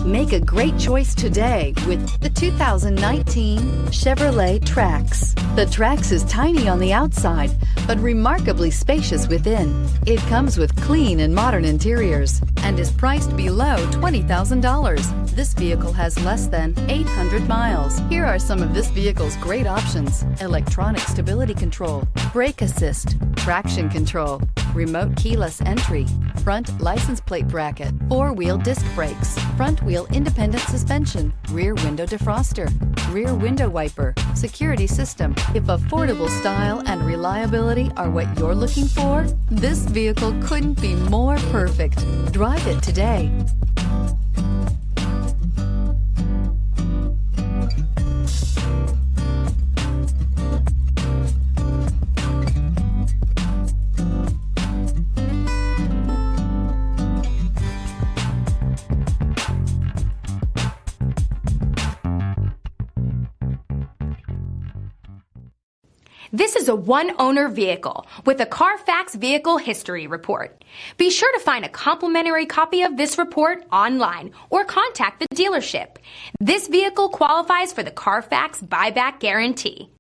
Make a great choice today with the 2019 Chevrolet Trax. The Trax is tiny on the outside, but remarkably spacious within. It comes with clean and modern interiors and is priced below $20,000. This vehicle has less than 800 miles. Here are some of this vehicle's great options: electronic stability control, brake assist, traction control, remote keyless entry, front license plate bracket, four-wheel disc brakes, front-wheel independent suspension, rear window defroster, rear window wiper, security system. If affordable style and reliability are what you're looking for, this vehicle couldn't be more perfect. Drive it today. This is a one-owner vehicle with a Carfax Vehicle History Report. Be sure to find a complimentary copy of this report online or contact the dealership. This vehicle qualifies for the Carfax Buyback Guarantee.